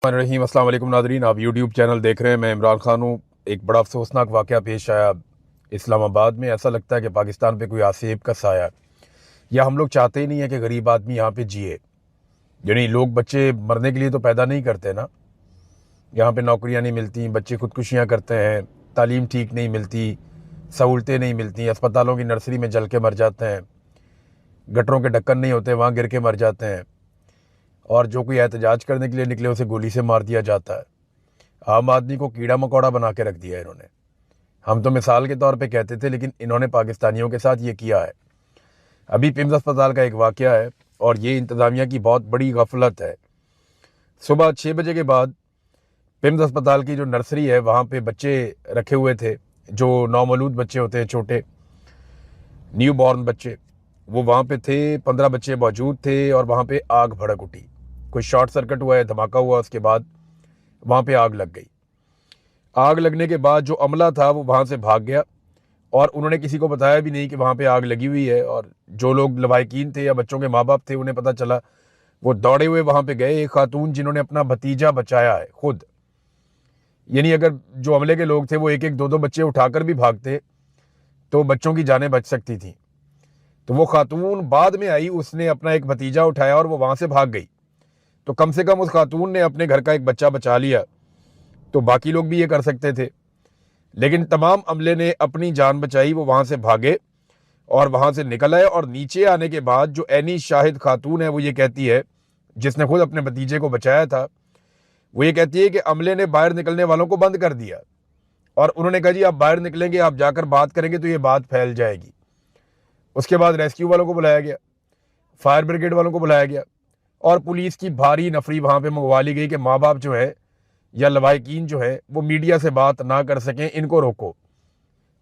रहीम अस्सलाम वालेकुम नादरीन, आप यूट्यूब चैनल देख रहे हैं। मैं इमरान खान हूँ। एक बड़ा अफसोसनाक वाक़या पेश आया इस्लामाबाद में। ऐसा लगता है कि पाकिस्तान पे कोई आसेब का साया, या हम लोग चाहते ही नहीं है कि गरीब आदमी यहाँ पे जिए। यानी लोग बच्चे मरने के लिए तो पैदा नहीं करते ना। यहाँ पे नौकरियाँ नहीं मिलती, बच्चे खुदकुशियाँ करते हैं, तालीम ठीक नहीं मिलती, सहूलतें नहीं मिलती, अस्पतालों की नर्सरी में जल के मर जाते हैं, गटरों के ढक्कन नहीं होते वहाँ गिर के मर जाते हैं, और जो कोई एहतजाज करने के लिए निकले उसे गोली से मार दिया जाता है। आम आदमी को कीड़ा मकोड़ा बना के रख दिया है इन्होंने। हम तो मिसाल के तौर पे कहते थे, लेकिन इन्होंने पाकिस्तानियों के साथ ये किया है। अभी पिम्स अस्पताल का एक वाक़या है, और ये इंतज़ामिया की बहुत बड़ी गफलत है। सुबह 6 बजे के बाद पिम्स अस्पताल की जो नर्सरी है वहाँ पे बच्चे रखे हुए थे, जो नौमौलूद बच्चे होते हैं, छोटे न्यू बॉर्न बच्चे, वो वहाँ पे थे। 15 बच्चे मौजूद थे, और वहाँ पे आग भड़क उठी। कोई शॉर्ट सर्किट हुआ है, धमाका हुआ, उसके बाद वहाँ पे आग लग गई। आग लगने के बाद जो अमला था वो वहाँ से भाग गया, और उन्होंने किसी को बताया भी नहीं कि वहाँ पे आग लगी हुई है। और जो लोग लवाहिकीन थे या बच्चों के माँ बाप थे, उन्हें पता चला, वो दौड़े हुए वहाँ पे गए। एक खातून जिन्होंने अपना भतीजा बचाया है खुद, यानी अगर जो अमले के लोग थे वो एक एक दो दो बच्चे उठाकर भी भागते तो बच्चों की जानें बच सकती थी। तो वो खातून बाद में आई, उसने अपना एक भतीजा उठाया और वो वहाँ से भाग गई। तो कम से कम उस खातून ने अपने घर का एक बच्चा बचा लिया, तो बाकी लोग भी ये कर सकते थे। लेकिन तमाम अमले ने अपनी जान बचाई, वो वहाँ से भागे और वहाँ से निकल आए। और नीचे आने के बाद जो ऐनी शाहिद खातून है, वो ये कहती है, जिसने खुद अपने भतीजे को बचाया था, वो ये कहती है कि अमले ने बाहर निकलने वालों को बंद कर दिया, और उन्होंने कहा जी आप बाहर निकलेंगे, आप जाकर बात करेंगे तो ये बात फैल जाएगी। उसके बाद रेस्क्यू वालों को बुलाया गया, फायर ब्रिगेड वालों को बुलाया गया, और पुलिस की भारी नफरी वहाँ पे मंगवा ली गई कि माँ बाप जो है या लवाहिकीन जो है वो मीडिया से बात ना कर सकें, इनको रोको।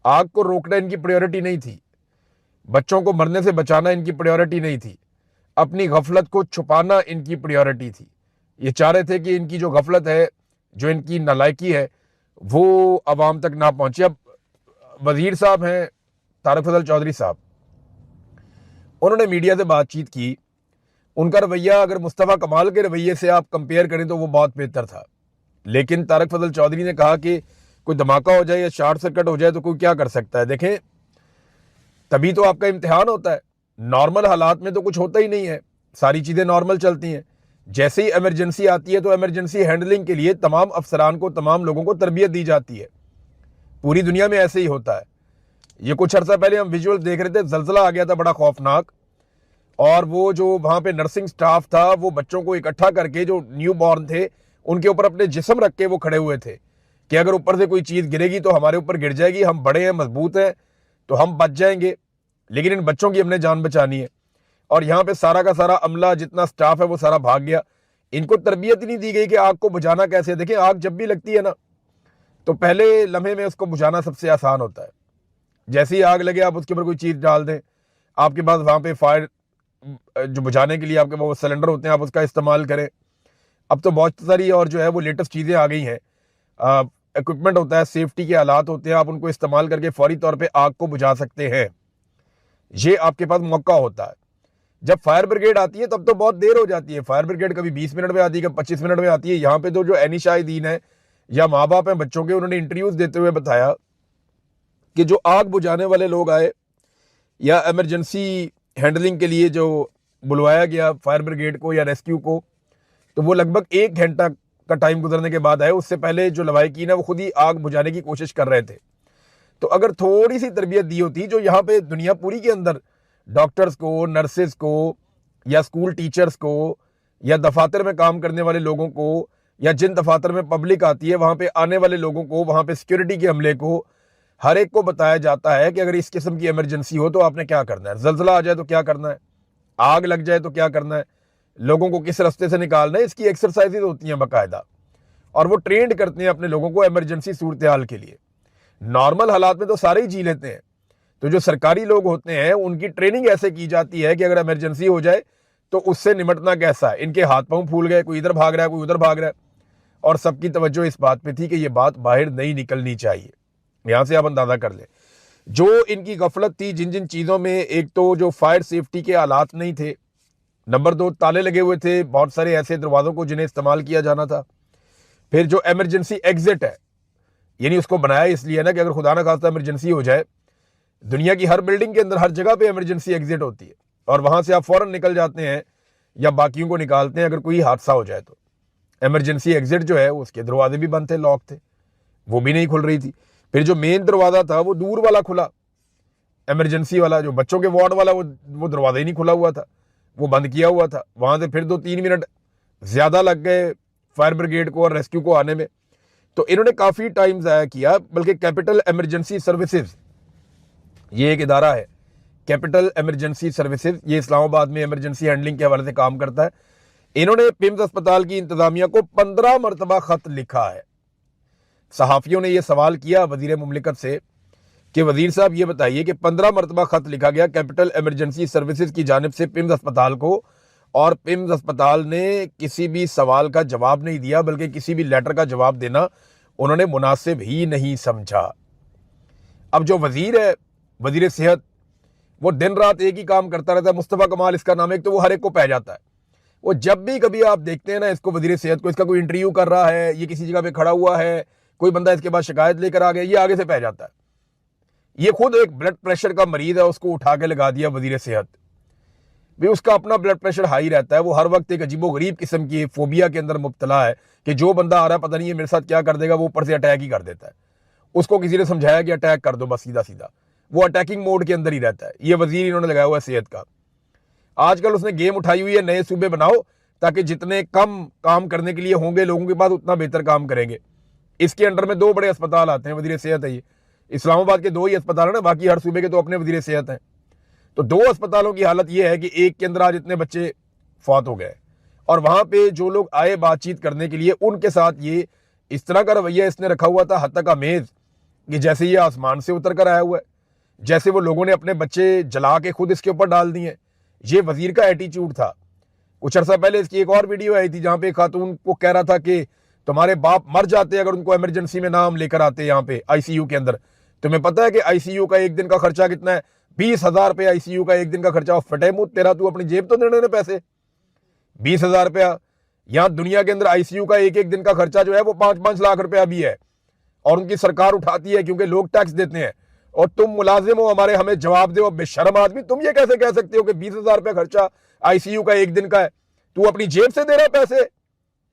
आग को रोकना इनकी प्रायोरिटी नहीं थी, बच्चों को मरने से बचाना इनकी प्रायोरिटी नहीं थी, अपनी गफलत को छुपाना इनकी प्रायोरिटी थी। ये चाह रहे थे कि इनकी जो गफलत है, जो इनकी नालायकी है, वो अवाम तक ना पहुंचे। अब वजीर साहब हैं तारक फजल चौधरी साहब, उन्होंने मीडिया से बातचीत की। उनका रवैया अगर मुस्तफ़ा कमाल के रवैये से आप कंपेयर करें तो वो बहुत बेहतर था। लेकिन तारक फजल चौधरी ने कहा कि कोई धमाका हो जाए या शॉर्ट सर्किट हो जाए तो कोई क्या कर सकता है। देखें, तभी तो आपका इम्तिहान होता है। नॉर्मल हालात में तो कुछ होता ही नहीं है, सारी चीज़ें नॉर्मल चलती हैं। जैसे ही इमरजेंसी आती है तो इमरजेंसी हैंडलिंग के लिए तमाम अफसरान को, तमाम लोगों को तरबियत दी जाती है। पूरी दुनिया में ऐसे ही होता है। ये कुछ अर्सा पहले हम विजुअल देख रहे थे, जलजला आ गया था बड़ा खौफनाक, और वो जो वहाँ पे नर्सिंग स्टाफ था वो बच्चों को इकट्ठा करके, जो न्यू बॉर्न थे, उनके ऊपर अपने जिस्म रख के वो खड़े हुए थे कि अगर ऊपर से कोई चीज़ गिरेगी तो हमारे ऊपर गिर जाएगी, हम बड़े हैं, मजबूत हैं, तो हम बच जाएंगे, लेकिन इन बच्चों की हमने जान बचानी है। और यहाँ पे सारा का सारा अमला, जितना स्टाफ है, वो सारा भाग गया। इनको तरबियत ही नहीं दी गई कि आग को बुझाना कैसे है। देखिए, आग जब भी लगती है ना, तो पहले लम्हे में उसको बुझाना सबसे आसान होता है। जैसे ही आग लगे आप उसके ऊपर कोई चीज़ डाल दें, आपके पास वहाँ पे फायर जो बुझाने के लिए आपके वो सिलेंडर होते हैं, आप उसका इस्तेमाल करें। अब तो बहुत सारी और जो है वो लेटेस्ट चीज़ें आ गई हैं, इक्विपमेंट होता है, सेफ्टी के आलात होते हैं, आप उनको इस्तेमाल करके फौरी तौर पे आग को बुझा सकते हैं। ये आपके पास मौका होता है। जब फायर ब्रिगेड आती है तब तो बहुत देर हो जाती है। फायर ब्रिगेड कभी 20 मिनट में आती है, कभी 25 मिनट में आती है। यहाँ पे तो जो ऐनी शाहिदीन है या माँ बाप हैं बच्चों के, उन्होंने इंटरव्यूज देते हुए बताया कि जो आग बुझाने वाले लोग आए या इमरजेंसी हैंडलिंग के लिए जो बुलवाया गया फायर ब्रिगेड को या रेस्क्यू को, तो वो लगभग 1 घंटा का टाइम गुजरने के बाद आए। उससे पहले जो लवाहिकीन है वो खुद ही आग बुझाने की कोशिश कर रहे थे। तो अगर थोड़ी सी तरबियत दी होती, जो यहाँ पे दुनिया पूरी के अंदर डॉक्टर्स को, नर्सेज को, या स्कूल टीचर्स को, या दफातर में काम करने वाले लोगों को, या जिन दफातर में पब्लिक आती है वहाँ पे आने वाले लोगों को, वहाँ पे सिक्योरिटी के अमले को, हर एक को बताया जाता है कि अगर इस किस्म की इमरजेंसी हो तो आपने क्या करना है, जल्जला आ जाए तो क्या करना है, आग लग जाए तो क्या करना है, लोगों को किस रास्ते से निकालना है। इसकी एक्सरसाइजेज होती हैं बाकायदा, और वो ट्रेंड करते हैं अपने लोगों को इमरजेंसी सूरत हाल के लिए। नॉर्मल हालात में तो सारे ही जी लेते हैं, तो जो सरकारी लोग होते हैं उनकी ट्रेनिंग ऐसे की जाती है कि अगर इमरजेंसी हो जाए तो उससे निपटना कैसा है। इनके हाथ पांव फूल गए, कोई इधर भाग रहा है, कोई उधर भाग रहा है, और सबकी तवज्जो इस बात पे थी कि ये बात बाहर नहीं निकलनी चाहिए। यहां से आप अंदाजा कर लें जो इनकी गफलत थी जिन जिन चीज़ों में। एक तो जो फायर सेफ्टी के आलात नहीं थे, नंबर 2 ताले लगे हुए थे बहुत सारे ऐसे दरवाज़ों को जिन्हें इस्तेमाल किया जाना था, फिर जो इमरजेंसी एग्जिट है, यानी उसको बनाया इसलिए ना कि अगर खुदा ना खास्ता इमरजेंसी हो जाए, दुनिया की हर बिल्डिंग के अंदर हर जगह पे इमरजेंसी एग्जिट होती है और वहां से आप फौरन निकल जाते हैं या बाकियों को निकालते हैं अगर कोई हादसा हो जाए। तो इमरजेंसी एग्जिट जो है उसके दरवाजे भी बंद थे, लॉक थे, वो भी नहीं खुल रही थी। फिर जो मेन दरवाजा था वो दूर वाला खुला, इमरजेंसी वाला जो बच्चों के वार्ड वाला, वो दरवाजा ही नहीं खुला हुआ था, वो बंद किया हुआ था। वहां से फिर 2-3 मिनट ज्यादा लग गए फायर ब्रिगेड को और रेस्क्यू को आने में। तो इन्होंने काफी टाइम जाया किया। बल्कि कैपिटल इमरजेंसी सर्विसेज, ये एक इदारा है, कैपिटल इमरजेंसी सर्विसेज, ये इस्लामाबाद में इमरजेंसी हैंडलिंग के हवाले से काम करता है। इन्होंने पिम्स अस्पताल की इंतजामिया को 15 मरतबा खत लिखा है। सहाफियों ने यह सवाल किया वजीर मुमलिकत से कि वजीर साहब ये बताइए कि 15 मरतबा खत लिखा गया कैपिटल इमरजेंसी सर्विसेज की जानिब से पिम्स अस्पताल को, और पिम्स अस्पताल ने किसी भी सवाल का जवाब नहीं दिया, बल्कि किसी भी लेटर का जवाब देना उन्होंने मुनासिब ही नहीं समझा। अब जो वजीर है, वजीर सेहत, वो दिन रात एक ही काम करता रहता है। मुस्तफ़ा कमाल इसका नाम है, तो वो हर एक को पै जाता है। वो जब भी कभी आप देखते हैं ना इसको, वजीर सेहत को, इसका कोई इंटरव्यू कर रहा है, ये किसी जगह पे खड़ा हुआ है, कोई बंदा इसके बाद शिकायत लेकर आ गया, ये आगे से पै जाता है। ये खुद एक ब्लड प्रेशर का मरीज है, उसको उठा के लगा दिया वजीर सेहत भी, उसका अपना ब्लड प्रेशर हाई रहता है। वो हर वक्त एक अजीबो गरीब किस्म की फोबिया के अंदर मुब्तला है कि जो बंदा आ रहा है पता नहीं है मेरे साथ क्या कर देगा, वो ऊपर से अटैक ही कर देता है। उसको किसी ने समझाया कि अटैक कर दो बस, सीधा सीधा, वो अटैकिंग मोड के अंदर ही रहता है। ये वजीर इन्होंने लगाया हुआ है सेहत का। आजकल उसने गेम उठाई हुई है, नए सूबे बनाओ ताकि जितने कम काम करने के लिए होंगे लोगों के पास, उतना बेहतर काम करेंगे। इसके अंडर में 2 बड़े अस्पताल आते हैं, वजीर सेहत है ये। इस्लामाबाद के 2 ही अस्पताल है ना, बाकी हर सूबे के तो अपने वजीर सेहत हैं। तो 2 अस्पतालों की हालत यह है कि एक के अंदर आज इतने बच्चे फौत हो गए, और वहां पे जो लोग आए बातचीत करने के लिए, उनके साथ ये इस तरह का रवैया इसने रखा हुआ था, हद तक अमेज, कि जैसे ये आसमान से उतर कर आया हुआ है, जैसे वो लोगों ने अपने बच्चे जला के खुद इसके ऊपर डाल दिए। ये वजीर का एटीट्यूड था। कुछ अर्सा पहले इसकी एक और वीडियो आई थी जहां पे खातून को कह रहा था कि तुम्हारे बाप मर जाते अगर उनको इमरजेंसी में नाम लेकर आते यहाँ पे आईसीयू के अंदर। तुम्हें पता है कि आईसीयू का एक दिन का खर्चा कितना है? 20,000 रुपये आईसीयू का एक दिन का खर्चा। फटे मुंह तेरा, तू अपनी जेब तो देने पैसे 20,000 रुपया। यहाँ दुनिया के अंदर आईसीयू का एक दिन का खर्चा जो है वो 5-5 लाख रुपया भी है, और उनकी सरकार उठाती है क्योंकि लोग टैक्स देते हैं। और तुम मुलाजिम हो हमारे, हमें जवाब दो। बेशर्म आदमी, तुम ये कैसे कह सकते हो कि 20,000 रुपया खर्चा आईसीयू का एक दिन का है? तू अपनी जेब से दे रहा पैसे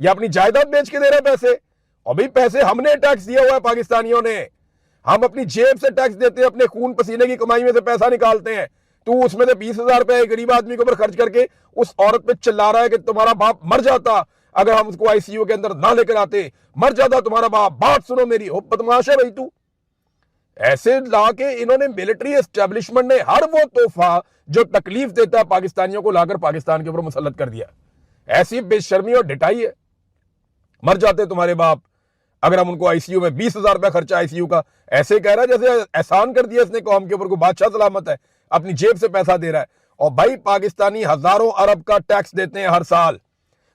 या अपनी जायदाद बेच के दे रहा पैसे? और भाई पैसे हमने टैक्स दिया हुआ है, पाकिस्तानियों ने। हम अपनी जेब से टैक्स देते हैं, अपने खून पसीने की कमाई में से पैसा निकालते हैं। तू उसमें से 20,000 रुपए गरीब आदमी के ऊपर खर्च करके उस औरत पे चिल्ला रहा है कि तुम्हारा बाप मर जाता अगर हम उसको आईसीयू के अंदर ना लेकर आते, मर जाता तुम्हारा बाप। बात सुनो मेरी, हो बदमाश है भाई तू। ऐसे लाके इन्होंने मिलिट्री एस्टेब्लिशमेंट ने हर वो तोहफा जो तकलीफ देता है पाकिस्तानियों को लाकर पाकिस्तान के ऊपर मुसल्लत कर दिया। ऐसी बेशर्मी और ढिठाई है। मर जाते तुम्हारे बाप अगर हम उनको आईसीयू में 20,000 रुपया खर्चा आईसीयू का। ऐसे कह रहा है जैसे एहसान कर दिया इसने कौम के ऊपर, को बादशाह सलामत है, अपनी जेब से पैसा दे रहा है। और भाई पाकिस्तानी हजारों अरब का टैक्स देते हैं हर साल,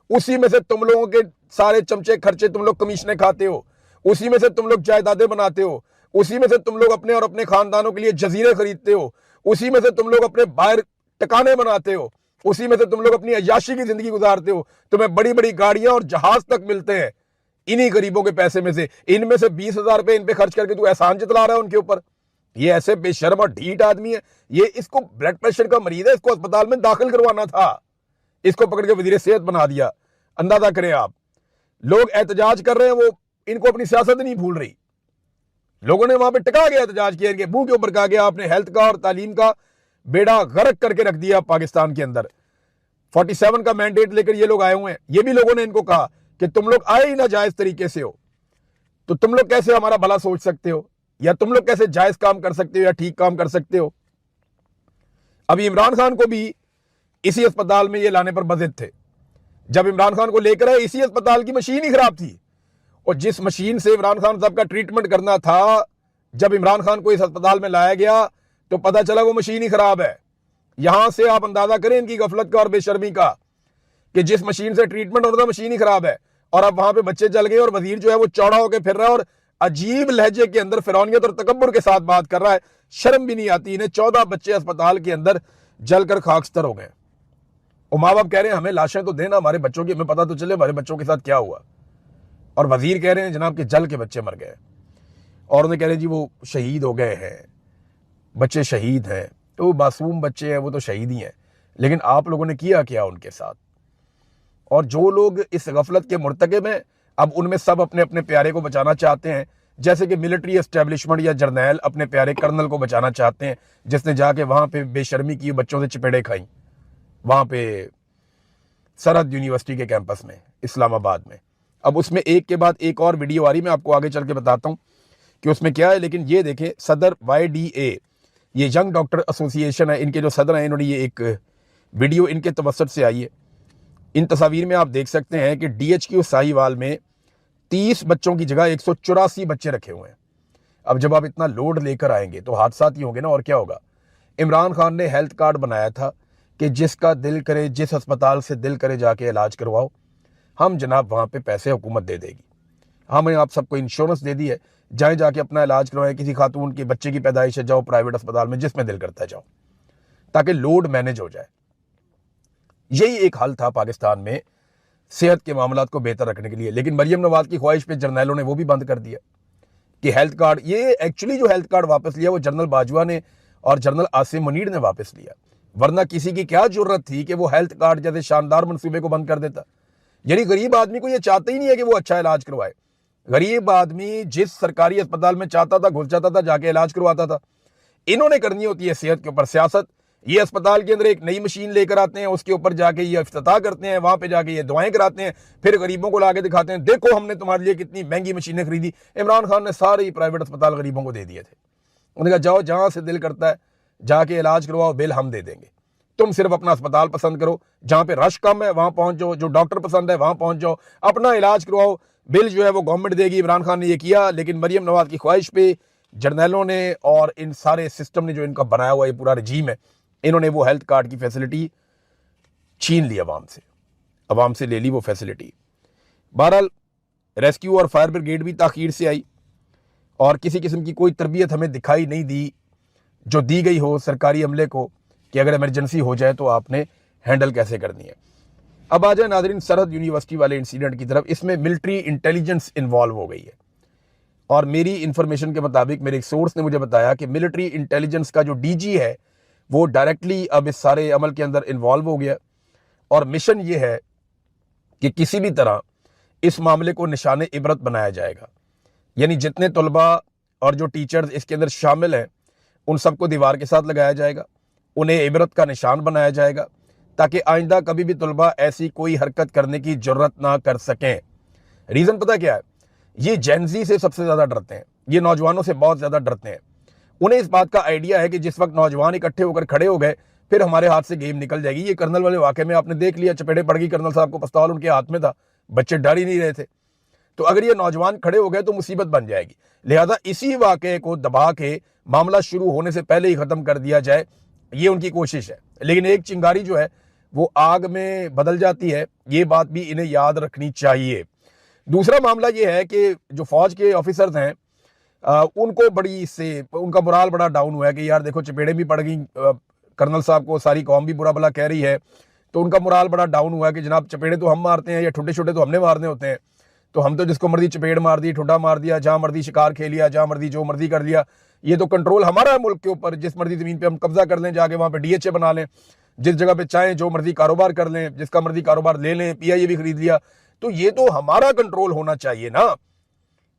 उसी में से तुम लोगों के सारे चमचे खर्चे तुम लोग कमीशने खाते हो, उसी में से तुम लोग जायदादें बनाते हो, उसी में से तुम लोग अपने और अपने खानदानों के लिए जजीरे खरीदते हो, उसी में से तुम लोग अपने बाहर टकाने बनाते हो, उसी में से तुम लोग अपनी अय्याशी की जिंदगी गुजारते हो। तुम्हें बड़ी बड़ी गाड़ियां और जहाज तक मिलते हैं इन्हीं गरीबों के पैसे में से। इनमें से 20,000 रुपए इन पे खर्च करके तू एहसान जतला रहा है उनके ऊपर। ये ऐसे बेशर्म और ढीठ आदमी है। ये इसको ब्लड प्रेशर का मरीज है, इसको अस्पताल में दाखिल करवाना था, इसको पकड़ के वजीर सेहत बना दिया। अंदाजा करें आप, लोग एहतजाज कर रहे हैं, वो इनको अपनी सियासत नहीं भूल रही। लोगों ने वहां पे टिका गया एहतजाज किया, इनके मुंह के ऊपर कहा गया आपने हेल्थ का और तालीम का बेड़ा गर्क करके रख दिया पाकिस्तान के अंदर। 47 का मैंडेट लेकर ये लोग आए हुए हैं। ये भी लोगों ने इनको कहा कि तुम लोग आए ही ना जायज तरीके से हो, तो तुम लोग कैसे हमारा भला सोच सकते हो, या तुम लोग कैसे जायज काम कर सकते हो या ठीक काम कर सकते हो। अभी इमरान खान को भी इसी अस्पताल में ये लाने पर बजिद थे। जब इमरान खान को लेकर आए, इसी अस्पताल की मशीन ही खराब थी, और जिस मशीन से इमरान खान साहब का ट्रीटमेंट करना था, जब इमरान खान को इस अस्पताल में लाया गया तो पता चला वो मशीन ही खराब है। यहां से आप अंदाजा करें इनकी गफलत का और बेशर्मी का, कि जिस मशीन से ट्रीटमेंट होना था मशीन ही खराब है, और अब वहां पे बच्चे जल गए और वजीर जो है वो चौड़ा होकर फिर रहा है और अजीब लहजे के अंदर फिरौनियत और तकब्बुर के साथ बात कर रहा है। शर्म भी नहीं आती इन्हें। 14 बच्चे अस्पताल के अंदर जलकर खाकस्तर हो गए, और माँ बाप कह रहे हैं हमें लाशें तो देना हमारे बच्चों की, हमें पता तो चले हमारे बच्चों के साथ क्या हुआ। और वजीर कह रहे हैं जनाब कि जल के बच्चे मर गए, और उन्हें कह रहे हैं जी वो शहीद हो गए हैं, बच्चे शहीद हैं। तो वो मासूम बच्चे हैं, वो तो शहीद ही हैं, लेकिन आप लोगों ने किया क्या उनके साथ? और जो लोग इस गफलत के मुर्तकिब हैं, अब उनमें सब अपने अपने प्यारे को बचाना चाहते हैं, जैसे कि मिलिट्री एस्टेब्लिशमेंट या जर्नैल अपने प्यारे कर्नल को बचाना चाहते हैं, जिसने जाके वहां पे बेशर्मी की, बच्चों से चपेड़े खाई वहां पे सरहद यूनिवर्सिटी के कैंपस में इस्लामाबाद में। अब उसमें एक के बाद एक और वीडियो आ रही, मैं आपको आगे चल के बताता हूँ कि उसमें क्या है। लेकिन ये देखें, सदर YDA, ये यंग डॉक्टर एसोसिएशन है, इनके जो सदर हैं, इन्होंने ये एक वीडियो इनके तवसत से आई है। इन तस्वीर में आप देख सकते हैं कि DHQ साहिवाल में 30 बच्चों की जगह 184 बच्चे रखे हुए हैं। अब जब आप इतना लोड लेकर आएंगे तो हादसात ही होंगे ना, और क्या होगा। इमरान खान ने हेल्थ कार्ड बनाया था कि जिसका दिल करे, जिस अस्पताल से दिल करे जाके इलाज करवाओ, हम जनाब वहाँ पे पैसे हुकूमत दे देगी। हमने आप सबको इंश्योरेंस दे दी है, जाए जाके अपना इलाज करवाएं। किसी खातून के बच्चे की पैदाइश है, जाओ प्राइवेट अस्पताल में, जिसमें दिल करता है जाओ, ताकि लोड मैनेज हो जाए। यही एक हल था पाकिस्तान में सेहत के मामलात को बेहतर रखने के लिए। लेकिन मरियम नवाज की ख्वाहिश पे जर्नैलों ने वो भी बंद कर दिया कि हेल्थ कार्ड, ये एक्चुअली जो हेल्थ कार्ड वापस लिया वो जनरल बाजवा ने और जनरल आसिम मुनीर ने वापस लिया, वरना किसी की क्या जरूरत थी कि वो हेल्थ कार्ड जैसे शानदार मंसूबे को बंद कर देता। यानी गरीब आदमी को ये चाहता ही नहीं है कि वो अच्छा इलाज करवाए। गरीब आदमी जिस सरकारी अस्पताल में चाहता था घुस जाता था, जाके इलाज करवाता था। इन्होंने करनी होती है सेहत के ऊपर सियासत। ये अस्पताल के अंदर एक नई मशीन लेकर आते हैं, उसके ऊपर जाके ये इफ्तिताह करते हैं, वहां पे जाके ये दुआएं कराते हैं, फिर गरीबों को लाके दिखाते हैं, देखो हमने तुम्हारे लिए कितनी महंगी मशीनें खरीदी। इमरान खान ने सारे ही प्राइवेट अस्पताल गरीबों को दे दिए थे। उन्होंने कहा जाओ जहां से दिल करता है जाके इलाज करवाओ, बिल हम दे देंगे, तुम सिर्फ अपना अस्पताल पसंद करो, जहां पे रश कम है वहां पहुंच जाओ, जो डॉक्टर पसंद है वहां पहुंच जाओ, अपना इलाज करवाओ, बिल जो है वो गवर्नमेंट देगी। इमरान खान ने ये किया, लेकिन मरियम नवाज की ख्वाहिश पे जर्नैलों ने और इन सारे सिस्टम ने जो इनका बनाया हुआ ये पूरा रजीम है, इन्होंने वो हेल्थ कार्ड की फैसिलिटी छीन ली अवाम से ले ली वो फैसिलिटी। बहरहाल रेस्क्यू और फायर ब्रिगेड भी ताखीर से आई और किसी किस्म की कोई तरबियत हमें दिखाई नहीं दी जो दी गई हो सरकारी अमले को कि अगर इमरजेंसी हो जाए तो आपने हैंडल कैसे करनी है। अब आ जाए नाज़रीन सरहद यूनिवर्सिटी वाले इंसिडेंट की तरफ। इसमें मिलिट्री इंटेलिजेंस इन्वॉल्व हो गई है और मेरी इंफॉर्मेशन के मुताबिक मेरे एक सोर्स ने मुझे बताया कि मिलिट्री इंटेलिजेंस का जो DG है वो डायरेक्टली अब इस सारे अमल के अंदर इन्वॉल्व हो गया और मिशन ये है कि किसी भी तरह इस मामले को निशाने इबरत बनाया जाएगा। यानी जितने तलबा और जो टीचर्स इसके अंदर शामिल हैं उन सबको दीवार के साथ लगाया जाएगा, उन्हें इबरत का निशान बनाया जाएगा ताकि आइंदा कभी भी तलबा ऐसी कोई हरकत करने की जरूरत ना कर सकें। रीज़न पता क्या है? ये जेनजी से सबसे ज़्यादा डरते हैं, ये नौजवानों से बहुत ज़्यादा डरते हैं। उन्हें इस बात का आइडिया है कि जिस वक्त नौजवान इकट्ठे होकर खड़े हो गए फिर हमारे हाथ से गेम निकल जाएगी। ये कर्नल वाले वाक़े में आपने देख लिया, चपेड़े पड़ गई, कर्नल साहब को पिस्तौल उनके हाथ में था, बच्चे डर ही नहीं रहे थे। तो अगर ये नौजवान खड़े हो गए तो मुसीबत बन जाएगी। लिहाजा इसी वाक़े को दबा के मामला शुरू होने से पहले ही ख़त्म कर दिया जाए, ये उनकी कोशिश है। लेकिन एक चिंगारी जो है वो आग में बदल जाती है, ये बात भी इन्हें याद रखनी चाहिए। दूसरा मामला ये है कि जो फौज के ऑफिसर्स हैं उनको बड़ी इससे उनका मोराल बड़ा डाउन हुआ है कि यार देखो चपेड़े भी पड़ गई, कर्नल साहब को सारी कौम भी बुरा भला कह रही है, तो उनका मोराल बड़ा डाउन हुआ है कि जनाब चपेड़े तो हम मारते हैं या ठुड्डे छोटे तो हमने मारने होते हैं, तो हम तो जिसको मर्जी चपेड़ मार दी, ठुड्डा मार दिया, जहाँ मर्जी शिकार खेल लिया, जहाँ मर्जी जो मर्जी कर लिया। ये तो कंट्रोल हमारा है मुल्क के ऊपर, जिस मर्जी ज़मीन पे हम कब्जा कर लें, जाके वहाँ पे DHA बना लें, जिस जगह पे चाहें जो मर्जी कारोबार कर लें, जिसका मर्जी कारोबार ले लें, PIA भी खरीद लिया, तो ये तो हमारा कंट्रोल होना चाहिए ना।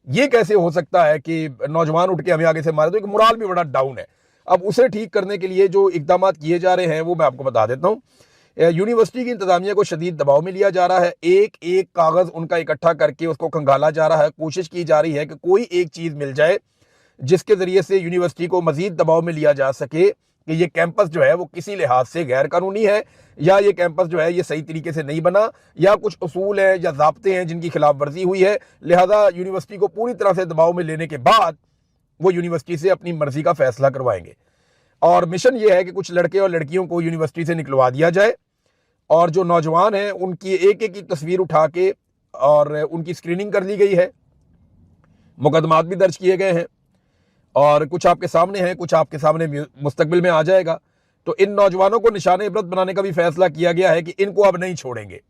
ये कैसे हो सकता है कि नौजवान उठ के हमें आगे से मारे? तो एक मोराल भी बड़ा डाउन है। अब उसे ठीक करने के लिए जो इकदाम किए जा रहे हैं वो मैं आपको बता देता हूँ। यूनिवर्सिटी की इंतजामिया को शदीद दबाव में लिया जा रहा है, एक एक कागज़ उनका इकट्ठा करके उसको खंगाला जा रहा है, कोशिश की जा रही है कि कोई एक चीज़ मिल जाए जिसके ज़रिए से यूनिवर्सिटी को मज़ीद दबाव में लिया जा सके कि ये कैंपस जो है वो किसी लिहाज से गैर कानूनी है, या ये कैंपस जो है ये सही तरीके से नहीं बना, या कुछ उसूल हैं या ज़ाब्ते हैं जिनकी खिलाफ वर्जी हुई है। लिहाजा यूनिवर्सिटी को पूरी तरह से दबाव में लेने के बाद वो यूनिवर्सिटी से अपनी मर्जी का फैसला करवाएंगे। और मिशन ये है कि कुछ लड़के और लड़कियों को यूनिवर्सिटी से निकलवा दिया जाए और जो नौजवान हैं उनकी एक एक की तस्वीर उठा के और उनकी स्क्रीनिंग कर ली गई है, मुकदमात भी दर्ज किए गए हैं और कुछ आपके सामने हैं, कुछ आपके सामने मुस्तकबिल में आ जाएगा। तो इन नौजवानों को निशाने इबरत बनाने का भी फैसला किया गया है कि इनको अब नहीं छोड़ेंगे।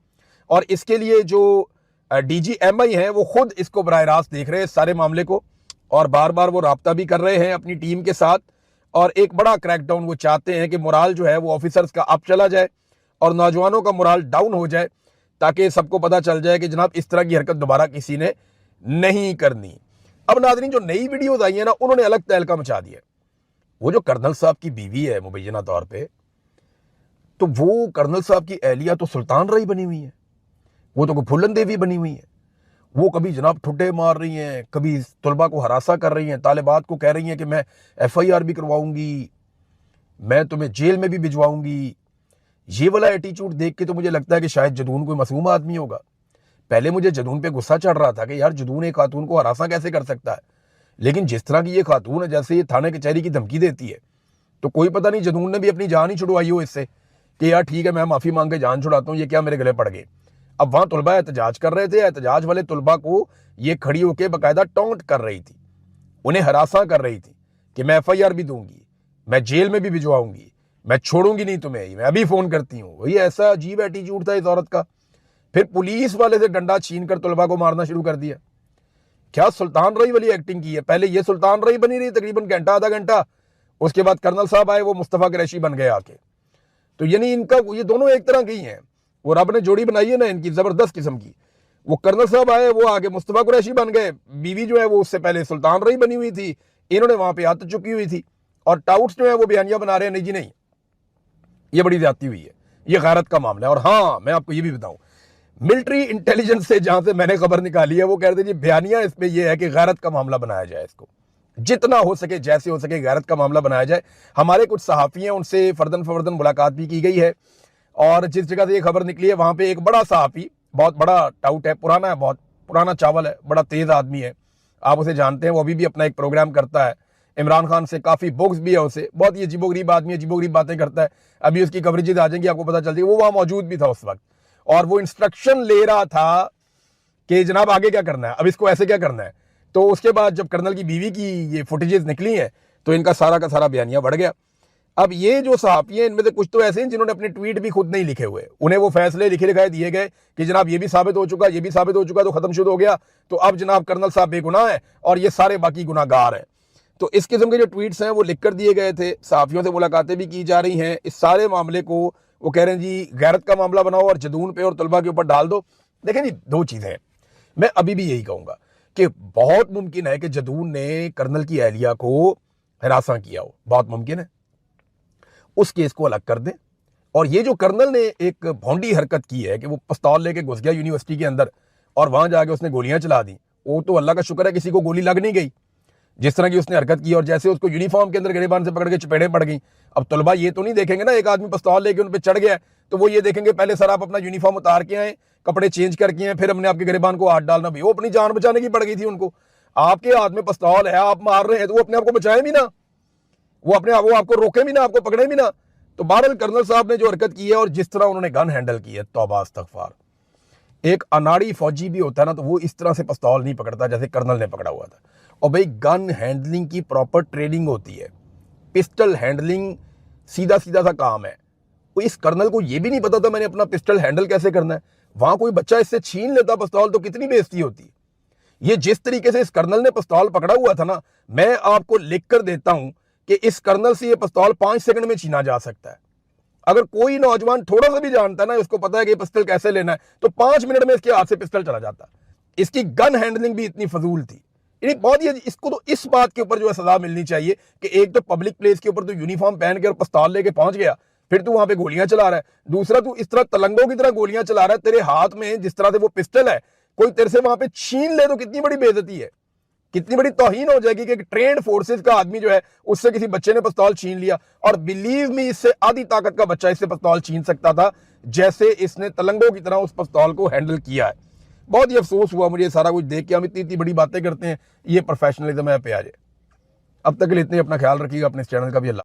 और इसके लिए जो DGMI हैं वो खुद इसको बराह रास्त देख रहे हैं सारे मामले को, और बार बार वो राब्ता भी कर रहे हैं अपनी टीम के साथ, और एक बड़ा क्रैकडाउन वो चाहते हैं कि मोराल जो है वो ऑफिसर्स का अप चला जाए और नौजवानों का मोराल डाउन हो जाए, ताकि सबको पता चल जाए कि जनाब इस तरह की हरकत दोबारा किसी ने नहीं करनी। अब नाज़रीन, जो नई वीडियोस आई है ना, उन्होंने अलग तहलका मचा दिया। वो जो कर्नल साहब की बीवी है मुबैना तौर पे, तो वो कर्नल साहब की एहलिया तो सुल्तान रही बनी हुई है, वो तो फूलन देवी बनी हुई है। वो कभी जनाब ठुड्डे मार रही हैं, कभी तलबा को हरासा कर रही हैं, तालिबात को कह रही हैं कि मैं FIR भी करवाऊंगी, मैं तुम्हें जेल में भी भिजवाऊंगी। ये वाला एटीट्यूड देख के तो मुझे लगता है कि शायद जदून कोई मासूम आदमी होगा। पहले मुझे जदून पे गुस्सा चढ़ रहा था कि यार जदून एक खातून को हरासा कैसे कर सकता है, लेकिन जिस तरह की ये खातून है, जैसे ये थाने कचहरी की धमकी देती है, तो कोई पता नहीं जदून ने भी अपनी जान ही छुड़वाई हो इससे कि यार ठीक है मैं माफ़ी मांग के जान छुड़ाता हूँ, ये क्या मेरे गले पड़ गए। अब वहाँ तलबा एहतजाज कर रहे थे, एहतजाज वाले तलबा को ये खड़ी होकर बाकायदा टॉन्ट कर रही थी, उन्हें हरासा कर रही थी कि मैं FIR भी दूंगी, मैं जेल में भी भिजवाऊंगी, मैं छोड़ूंगी नहीं तुम्हें, मैं अभी फ़ोन करती हूँ। वही ऐसा अजीब एटीट्यूड था इस औरत का। फिर पुलिस वाले से डंडा छीन कर तलबा को मारना शुरू कर दिया। क्या सुल्तान रही वाली एक्टिंग की है। पहले ये सुल्तान रही बनी रही तकरीबन घंटा आधा घंटा, उसके बाद कर्नल साहब आए, वो मुस्तफ़ा कुरैशी बन गए आके। तो यानी इनका ये दोनों एक तरह की ही हैं, वो रब ने जोड़ी बनाई है ना इनकी ज़बरदस्त किस्म की। वो कर्नल साहब आए, वो आगे मुस्तफ़ा कुरैशी बन गए, बीवी जो है वो उससे पहले सुल्तान रही बनी हुई थी, इन्होंने वहां पे आत चुकी हुई थी, और टाउट्स जो है वो बयानियां बना रहे हैं नहीं जी नहीं, ये बड़ी ज्यादती हुई है, ये गैरत का मामला है। और हाँ, मैं आपको ये भी बताऊं, मिलिट्री इंटेलिजेंस से जहां से मैंने खबर निकाली है, वो कह रहे थे जी बयानिया इसमें यह है कि गैरत का मामला बनाया जाए, इसको जितना हो सके जैसे हो सके गैरत का मामला बनाया जाए। हमारे कुछ सहाफ़ी हैं, उनसे फर्दन फवर्दन मुलाकात भी की गई है, और जिस जगह से ये खबर निकली है वहां पे एक बड़ा सहाफ़ी, बहुत बड़ा टाउट है, पुराना है, बहुत पुराना चावल है, बड़ा तेज आदमी है, आप उसे जानते हैं, वो अभी भी अपना एक प्रोग्राम करता है, इमरान खान से काफ़ी बुक्स भी है उसे, बहुत ही अजीबोगरीब आदमी, अजीबोगरीब बातें करता है। अभी उसकी कवरेजेज आ जाएंगी, आपको पता चलती है। वो वहाँ मौजूद भी था उस वक्त, और वो इंस्ट्रक्शन ले रहा था कि जनाब आगे क्या करना है, अब इसको ऐसे क्या करना है। तो उसके बाद जब कर्नल की बीवी की ये फुटेजेस निकली हैं, तो इनका सारा का सारा बयानिया बढ़ गया। अब ये जो सहाफ़ी हैं, इनमें से कुछ तो ऐसे हैं जिन्होंने अपने ट्वीट भी खुद नहीं लिखे हुए, उन्हें वो फैसले लिखे लिखाए दिए गए कि जनाब ये भी साबित हो चुका, ये भी साबित हो चुका, तो खत्म शुरू हो गया, तो अब जनाब कर्नल साहब बेगुनाह है और ये सारे बाकी गुनाहगार हैं। तो इस किस्म के जो ट्वीट्स हैं वो लिख कर दिए गए थे, सहाफ़ियों से मुलाकातें भी की जा रही हैं। इस सारे मामले को वो कह रहे हैं जी गैरत का मामला बनाओ और जदून पे और तलबा के ऊपर डाल दो। देखें जी, दो चीज़ें हैं, मैं अभी भी यही कहूँगा कि बहुत मुमकिन है कि जदून ने कर्नल की एहलिया को हरासा किया हो, बहुत मुमकिन है, उस केस को अलग कर दें। और ये जो कर्नल ने एक भौंडी हरकत की है कि वो पिस्तौल लेके घुस गया यूनिवर्सिटी के अंदर और वहां जाके उसने गोलियां चला दी, वो तो अल्लाह का शुक्र है किसी को गोली लग नहीं गई, जिस तरह की उसने हरकत की, और जैसे उसको यूनिफॉर्म के अंदर गिरेबान से पकड़ के चपेड़े पड़ गई। अब तलबा ये तो नहीं देखेंगे ना एक आदमी पिस्तौल लेके उन पर चढ़ गया, तो वो ये देखेंगे पहले सर आप अपना यूनिफॉर्म उतार के आए, कपड़े चेंज करके आए, फिर हमने आपके गिरेबान को हाथ डालना भी। वो अपनी जान बचाने की पड़ गई थी उनको, आपके हाथ में पिस्तौल है, आप मार रहे हैं, तो वो अपने आप को बचाए भी ना, वो आपको रोके भी ना, आपको पकड़े भी ना। तो बहरहाल कर्नल साहब ने जो हरकत की है और जिस तरह उन्होंने गन हैंडल की है, तौबा इस्तगफार। एक अनाड़ी फौजी भी होता है ना, तो वो इस तरह से पिस्तौल नहीं पकड़ता जैसे कर्नल ने पकड़ा हुआ था। और भाई गन हैंडलिंग की प्रॉपर ट्रेनिंग होती है, पिस्टल हैंडलिंग सीधा सीधा सा काम है। तो इस कर्नल को ये भी नहीं पता था मैंने अपना पिस्टल हैंडल कैसे करना है। वहां कोई बच्चा इससे छीन लेता पिस्तौल तो कितनी बेइज्जती होती। ये जिस तरीके से इस कर्नल ने पिस्तौल पकड़ा हुआ था ना, मैं आपको लिख कर देता हूं कि इस कर्नल से ये पिस्तौल 5 सेकंड में छीना जा सकता है। अगर कोई नौजवान थोड़ा सा भी जानता है ना, उसको पता है कि पिस्टल कैसे लेना है, तो 5 मिनट में इसके हाथ से पिस्टल चला जाता। इसकी गन हैंडलिंग भी इतनी फजूल थी। बहुत ही, इसको तो इस बात के ऊपर जो है सजा मिलनी चाहिए कि एक तो पब्लिक प्लेस के ऊपर तो यूनिफॉर्म पहन के और पिस्तौल लेके पहुंच गया, फिर तू वहां पे गोलियां चला रहा है। दूसरा, तू इस तरह तलंगों की तरह गोलियां चला रहा है, तेरे हाथ में जिस तरह से वो पिस्टल है, कोई तेरे से वहां पे छीन ले तो कितनी बड़ी बेइज्जती है, कितनी बड़ी तौहीन हो जाएगी कि ट्रेंड फोर्सेस का आदमी जो है उससे किसी बच्चे ने पिस्तौल छीन लिया। और बिलीव मी, इससे आधी ताकत का बच्चा इससे पिस्तौल छीन सकता था जैसे इसने तलंगों की तरह उस पिस्तौल को हैंडल किया है। बहुत ही अफसोस हुआ मुझे सारा कुछ देख के। हम इतनी इतनी बड़ी बातें करते हैं, ये प्रोफेशनलिज्म है पे आ जाए। अब तक के लिए इतने, अपना ख्याल रखिएगा, अपने इस चैनल का भी। अल्लाह।